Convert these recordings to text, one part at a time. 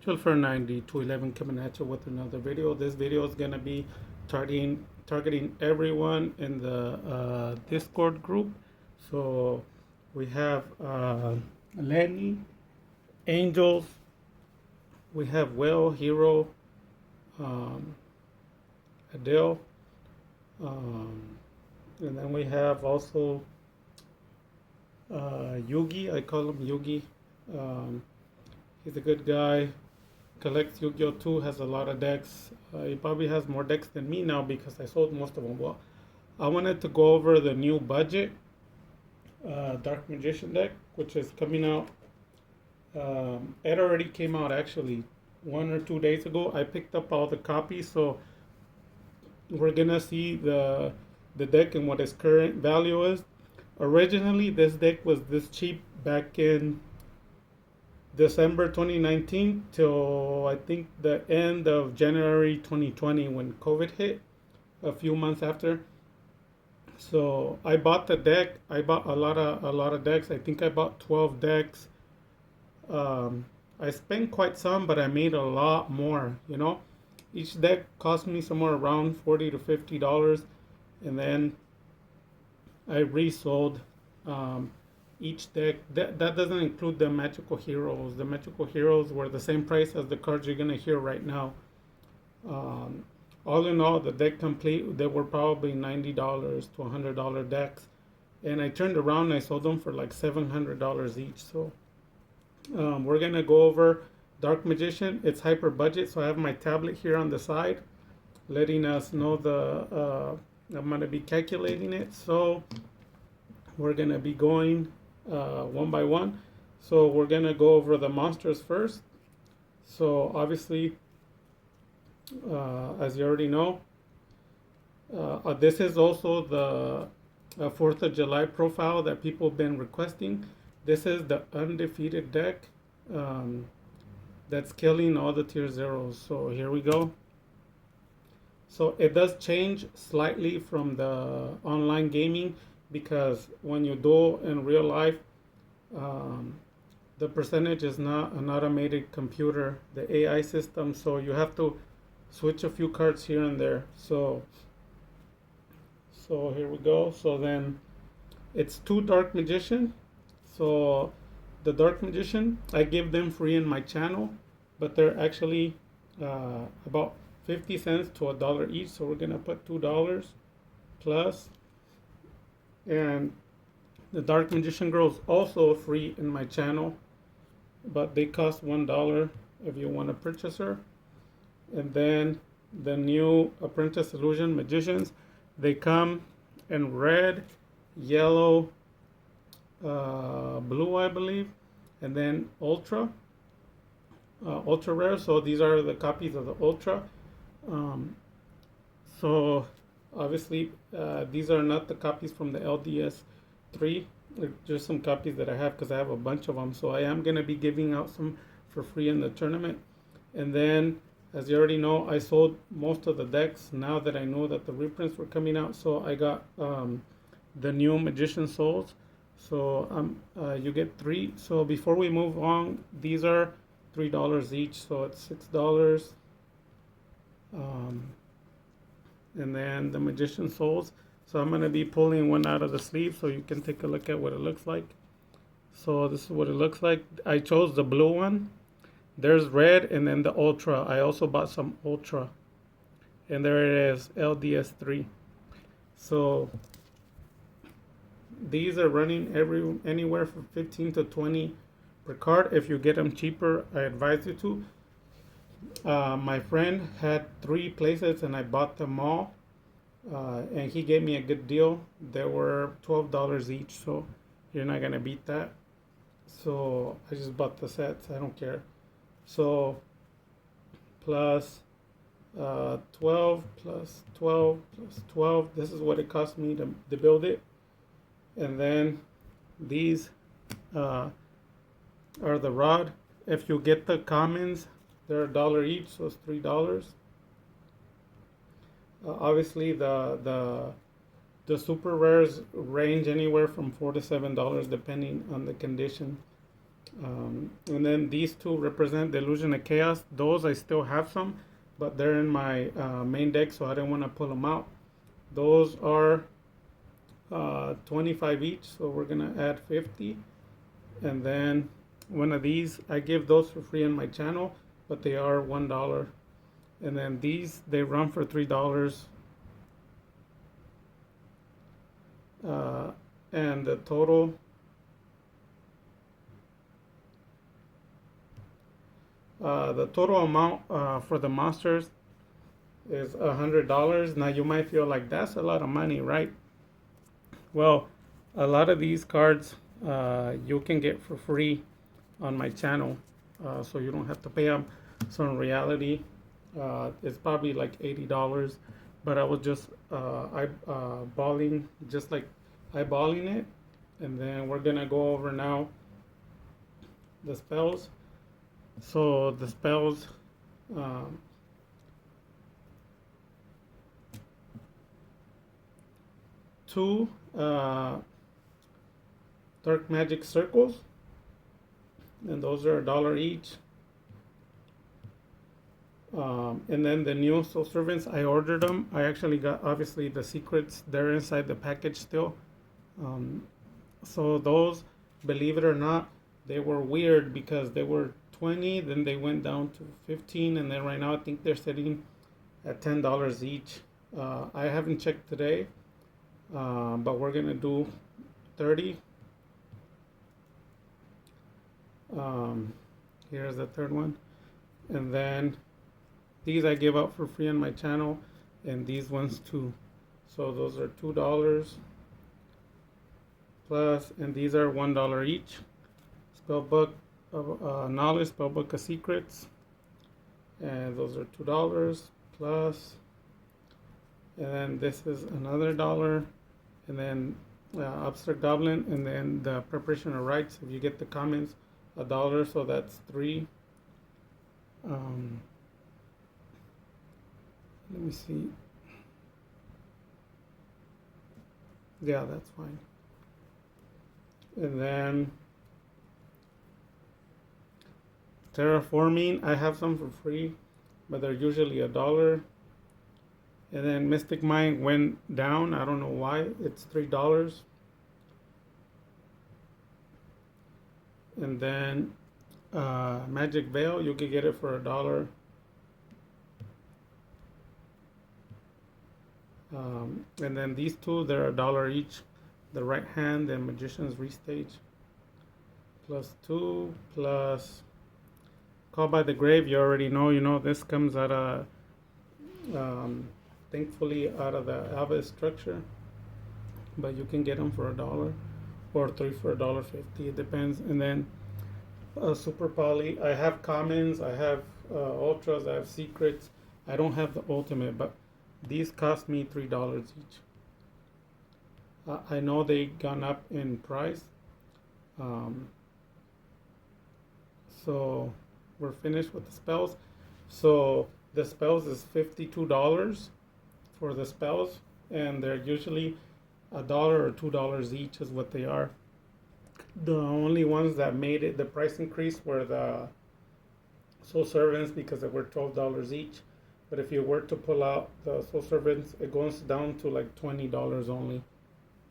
Philfer90 coming at you with another video. This video is gonna be targeting everyone in the Discord group. So we have Lenny, Angels, we have Will, Hero, um, Adele, um, and then we have also Yugi. I call him Yugi. Um, he's a good guy. Collects Yu-Gi-Oh! 2, has a lot of decks. He probably has more decks than me now because I sold most of them. Well, I wanted to go over the new budget Dark Magician deck, which is coming out. It already came out actually 1 or 2 days ago. I picked up all the copies, so we're gonna see the deck and what its current value is. Originally, this deck was this cheap back in December 2019 till I think the end of January 2020 when COVID hit, a few months after. So I bought the deck. I bought a lot of decks. I think I bought 12 decks. I spent quite some, but I made a lot more. Each deck cost me somewhere around $40 to $50, and then I resold each deck. That doesn't include the magical heroes. The magical heroes were the same price as the cards you're gonna hear right now. Um, all in all, the deck complete, they were probably $90 to $100 decks, and I turned around and I sold them for like $700 each. So we're gonna go over Dark Magician. It's hyper budget, so I have my tablet here on the side, letting us know I'm gonna be calculating it. So we're gonna be going one by one. So we're gonna go over the monsters first. So obviously, as you already know, this is also the 4th of July profile that people have been requesting. This is the undefeated deck that's killing all the tier zeros. So here we go. So it does change slightly from the online gaming, because when you duel in real life, the percentage is not an automated computer, the AI system, so you have to switch a few cards here and there. So here we go. So then it's 2 Dark Magician. So the Dark Magician, I give them free in my channel, but they're actually about 50 cents to $1 each. So we're gonna put $2 plus. And the Dark Magician Girls also free in my channel, but they cost $1 if you want to purchase her. And then the new Apprentice Illusion Magicians, they come in red, yellow, blue, I believe, and then ultra rare. So these are the copies of the ultra. So obviously, these are not the copies from the LDS 3. They're just some copies that I have because I have a bunch of them. So I am going to be giving out some for free in the tournament. And then, as you already know, I sold most of the decks now that I know that the reprints were coming out. So I got the new Magician Souls. So you get 3. So before we move on, these are $3 each. So it's $6. And then the Magician Souls. So I'm going to be pulling one out of the sleeve so you can take a look at what it looks like. So this is what it looks like. I chose the blue one. There's red, and then the ultra. I also bought some ultra. And there it is, LDS3. So these are running anywhere from 15 to 20 per card. If you get them cheaper, I advise you to. My friend had 3 places and I bought them all, and he gave me a good deal. They were $12 each, so you're not gonna beat that. So I just bought the sets. I don't care. So plus 12 plus 12 plus 12. This is what it cost me to build it. And then these are the rod. If you get the commons, they're $1 each, so it's $3. Obviously, the super rares range anywhere from $4 to $7 depending on the condition. And then these two represent the Illusion of Chaos. Those I still have some, but they're in my main deck, so I didn't want to pull them out. Those are 25 each, so we're gonna add 50. And then one of these, I give those for free on my channel, but they are $1. And then these, they run for $3. And the total amount for the monsters is $100. Now you might feel like that's a lot of money, right? Well, a lot of these cards you can get for free on my channel, so you don't have to pay them. So in reality, it's probably like $80, but I was just eyeballing, just like eyeballing it, and then we're gonna go over now the spells. So the spells, two dark magic circles, and those are $1 each. And then the new soul servants, I ordered them. I actually got, obviously, the secrets, they're inside the package still. So those, believe it or not, they were weird because they were 20, then they went down to 15, and then right now I think they're sitting at $10 each. I haven't checked today, but we're gonna do 30. Here's the third one, and then these I give out for free on my channel, and these ones too. So those are $2 plus, and these are $1 each. Spellbook of Knowledge, Spellbook of Secrets, and those are $2 plus. And then this is another $1, and then Abstract Goblin, and then the Preparation of Rites. If you get the comments, $1, so that's 3. Let me see. Yeah, that's fine. And then Terraforming, I have some for free, but they're usually $1. And then Mystic Mind went down. I don't know why. It's $3. And then Magic Veil, you can get it for $1. And then these two, they're $1 each. The Right Hand and Magician's Restage. Plus 2, plus Call by the Grave. You already know. You know this comes out of, thankfully, out of the Alpha structure. But you can get them for $1 or 3 for $1.50. It depends. And then Super Poly. I have commons. I have ultras. I have secrets. I don't have the ultimate, but these cost me $3 each. I know they gone up in price. So we're finished with the spells. So the spells is $52 for the spells, and they're usually $1 or $2 each is what they are. The only ones that made it the price increase were the Soul Servants because they were $12 each. But if you were to pull out the Soul Servants, it goes down to like $20 only.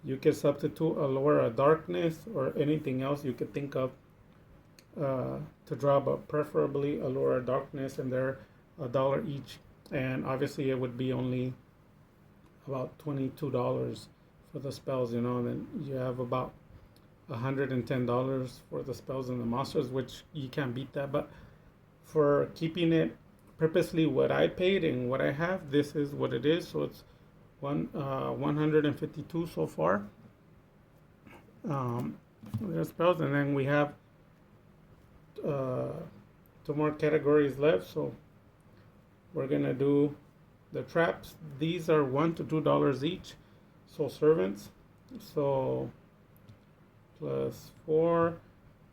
You can substitute a Lower of Darkness or anything else you could think of to draw, but preferably a Lower of Darkness, and they're $1 each. And obviously it would be only about $22 for the spells, you know, and then you have about $110 for the spells and the monsters, which you can't beat that. But for keeping it purposely what I paid and what I have, this is what it is. So it's 152 so far. There's spells, and then we have 2 more categories left. So we're gonna do the traps. These are $1 to $2 each. So servants. So plus 4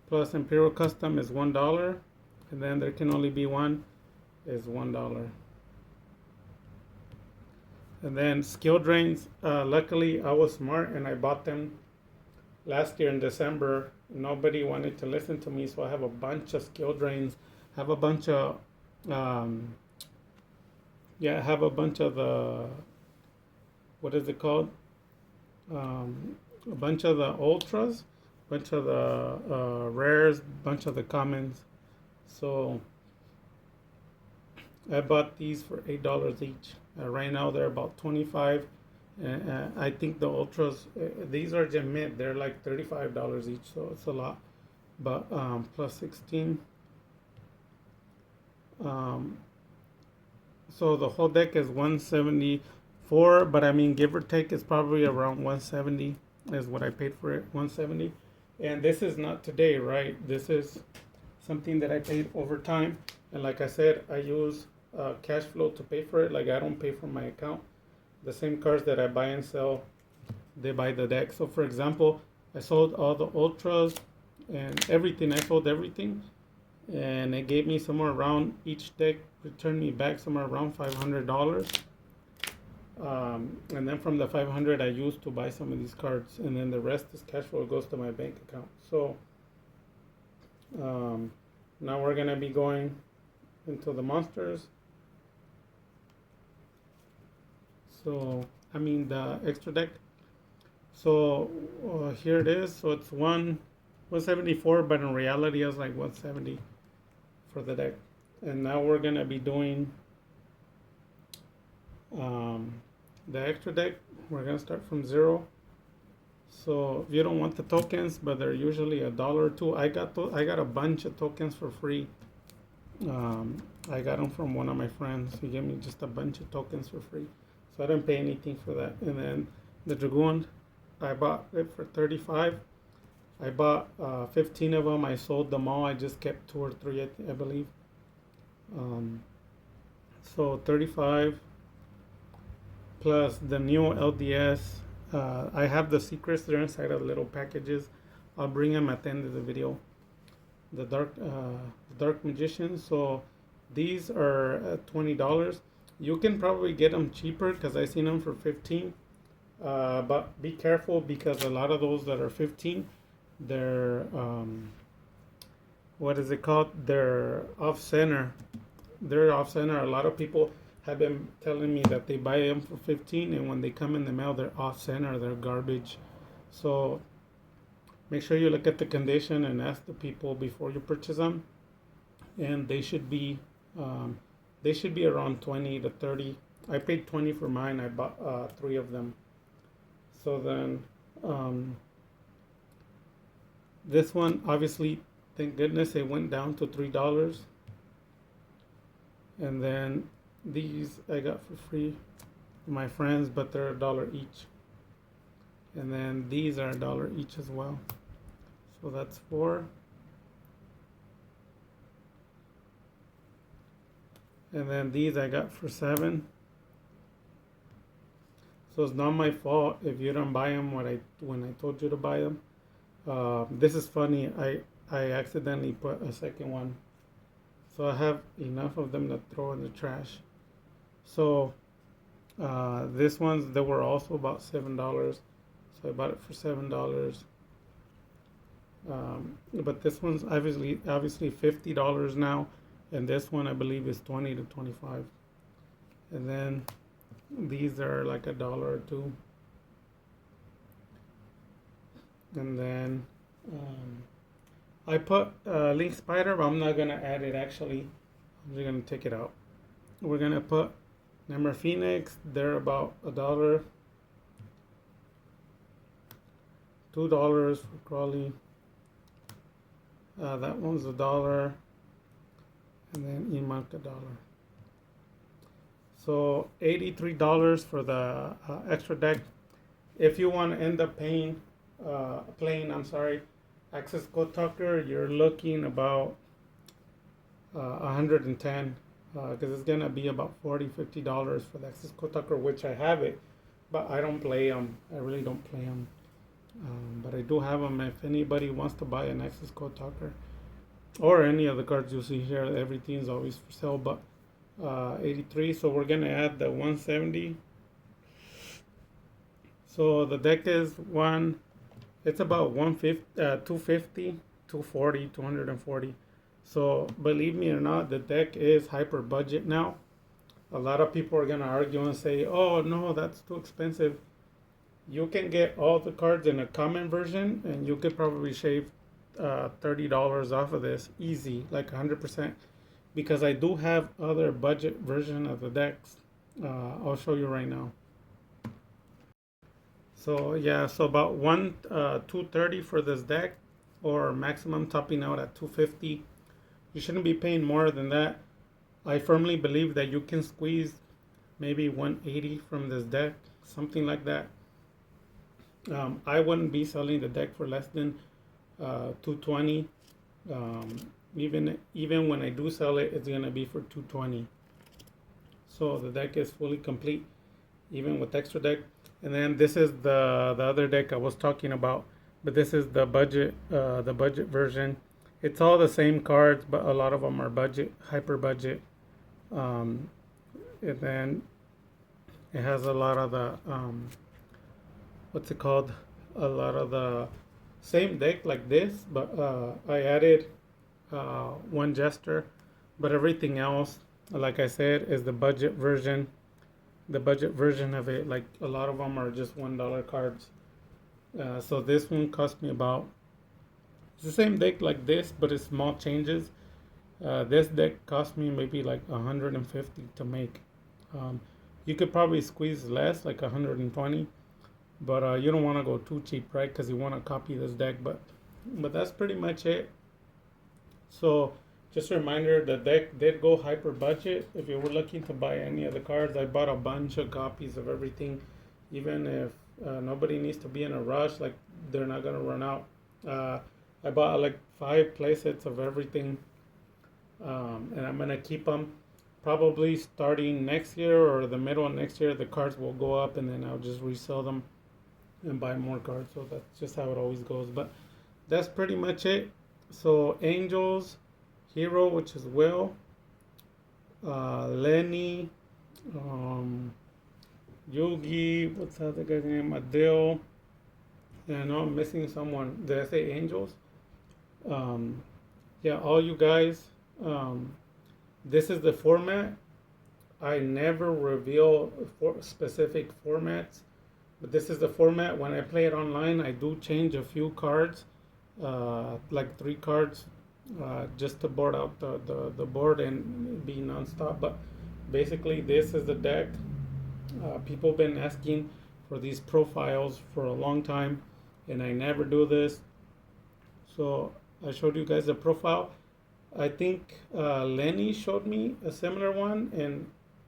plus Imperial Custom is $1, and then there can only be one is $1. And then skill drains. Luckily, I was smart and I bought them last year in December, nobody wanted to listen to me, so I have a bunch of skill drains. I have a bunch of um, yeah, I have a bunch of the, what is it called? A bunch of the ultras, bunch of the rares, bunch of the commons. So I bought these for $8 each. Right now they're about 25. I think the ultras, these are gem mint. They're like $35 each, so it's a lot. But plus 16. Um, so the whole deck is 174, but I mean, give or take, it's probably around 170 is what I paid for it, 170. And this is not today, right? This is something that I paid over time. And like I said, I use cash flow to pay for it. Like I don't pay from my account. The same cards that I buy and sell, they buy the deck. So for example, I sold all the ultras and everything. I sold everything, and it gave me somewhere around, each deck returned me back somewhere around $500. And then from the 500 I used to buy some of these cards, and then the rest is cash flow, goes to my bank account. So now we're gonna be going into the monsters. So I mean the extra deck. So here it is. So it's 174, but in reality it's like 170 for the deck. And now we're gonna be doing the extra deck. We're gonna start from 0. So if you don't want the tokens, but they're usually $1 or $2. I got a bunch of tokens for free. I got them from one of my friends. He gave me just a bunch of tokens for free, so I didn't pay anything for that. And then the Dragoon, I bought it for 35. I bought 15 of them. I sold them all. I just kept 2 or 3, I believe. So 35 plus the new LDS. I have the secrets. They're inside of little packages. I'll bring them at the end of the video. The dark magician. So these are $20. You can probably get them cheaper because I seen them for 15. But be careful, because a lot of those that are 15, they're what is it called? They're off center. They're off center. A lot of people have been telling me that they buy them for 15, and when they come in the mail, they're off center. They're garbage. So make sure you look at the condition and ask the people before you purchase them. And they should be around 20 to 30. I paid 20 for mine. I bought 3 of them. So then this one, obviously, thank goodness it went down to $3. And then these I got for free from my friends, but they're $1 each. And then these are $1 each as well. So that's 4. And then these I got for 7. So it's not my fault if you don't buy them when I told you to buy them. This is funny. I accidentally put a second one, so I have enough of them to throw in the trash. So this ones, they were also about $7, so I bought it for $7. But this one's obviously $50 now, and this one I believe is 20 to 25. And then these are like $1 or $2. And then I put Link Spider, but I'm not gonna add it actually. I'm just gonna take it out. We're gonna put Namor Phoenix. They're about $1. $2 for Crawley. That one's $1. And then Emark $1. So $83 for the extra deck. If you want to end up playing Access Code Talker, you're looking about 110, because it's gonna be about $40-50 for the Access Code Talker, which I have it, but I don't play them. I really don't play them, but I do have them. If anybody wants to buy an Access Code Talker or any of the cards you see here, everything is always for sale. But 83. So we're gonna add the 170. So the deck is 1, It's about 150, 250, 240, 240. So believe me or not, the deck is hyper budget now. A lot of people are gonna argue and say, "Oh no, that's too expensive." You can get all the cards in a common version, and you could probably shave $30 off of this easy, like 100%. Because I do have other budget version of the decks. I'll show you right now. So yeah, so about 230 for this deck, or maximum topping out at 250. You shouldn't be paying more than that. I firmly believe that you can squeeze maybe 180 from this deck, something like that. I wouldn't be selling the deck for less than 220. Um, even when I do sell it, it's gonna be for 220. So the deck is fully complete, even with extra deck. And then this is the other deck I was talking about, but this is the budget version. It's all the same cards, but a lot of them are budget, hyper budget. Um, and then it has a lot of the what's it called? A lot of the same deck like this, but I added one jester, but everything else, like I said, is the budget version. The budget version of it, like a lot of them are just $1 cards. So this one cost me about, it's the same deck like this, but it's small changes. This deck cost me maybe like 150 to make. Um, you could probably squeeze less, like 120, but you don't want to go too cheap, right? Because you want to copy this deck. But that's pretty much it. So just a reminder, the deck did go hyper budget. If you were looking to buy any of the cards, I bought a bunch of copies of everything. Even if nobody needs to be in a rush, like they're not gonna run out. Uh, I bought like 5 playsets of everything, and I'm gonna keep them. Probably starting next year or the middle of next year, the cards will go up, and then I'll just resell them and buy more cards. So that's just how it always goes. But that's pretty much it. So Angels, Hero, which is Will, Lenny, um, Yogi, what's the other guy's name? Adele, and I know I'm missing someone. Did I say Angels? Um, yeah, all you guys. Um, this is the format. I never reveal specific formats, but this is the format. When I play it online, I do change a few cards, like 3 cards, just to board out the board and be nonstop. But basically, this is the deck. People been asking for these profiles for a long time, and I never do this. So I showed you guys the profile. I think Lenny showed me a similar one,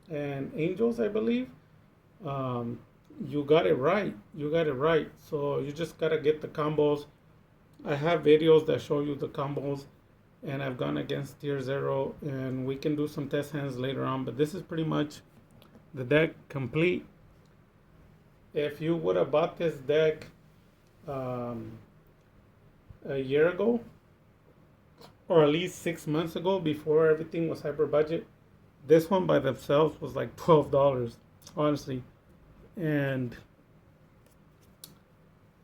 and Angels, I believe. Um, you got it right. You got it right. So you just gotta get the combos. I have videos that show you the combos, and I've gone against tier 0, and we can do some test hands later on. But this is pretty much the deck complete. If you would have bought this deck um, a year ago, or at least 6 months ago, before everything was hyper budget, this one by themselves was like $12, honestly. And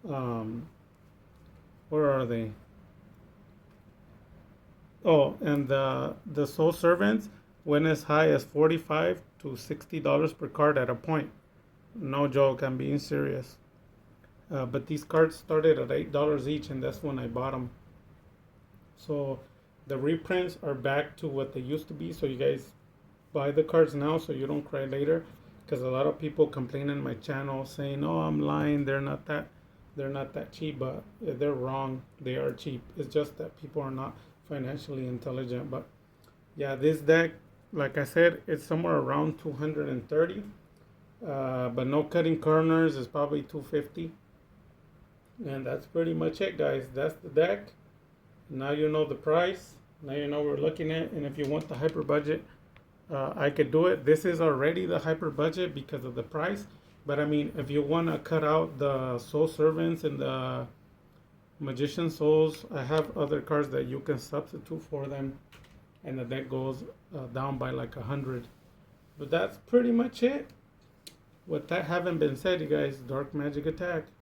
um, where are they? Oh, and the Soul Servants went as high as $45 to $60 per card at a point. No joke, I'm being serious. But these cards started at $8 each, and that's when I bought them. So the reprints are back to what they used to be. So you guys buy the cards now, so you don't cry later. Because a lot of people complain on my channel saying, "Oh, I'm lying. They're not that cheap." But they're wrong. They are cheap. It's just that people are not financially intelligent. But yeah, this deck, like I said, it's somewhere around 230. But no cutting corners is probably 250. And that's pretty much it, guys. That's the deck. Now you know the price. Now you know what we're looking at. And if you want the hyper budget, I could do it. This is already the hyper budget because of the price. But I mean, if you want to cut out the Soul Servants and the Magician Souls, I have other cards that you can substitute for them. And the deck goes down by like 100. But that's pretty much it. With that having been said, you guys, Dark Magic Attack.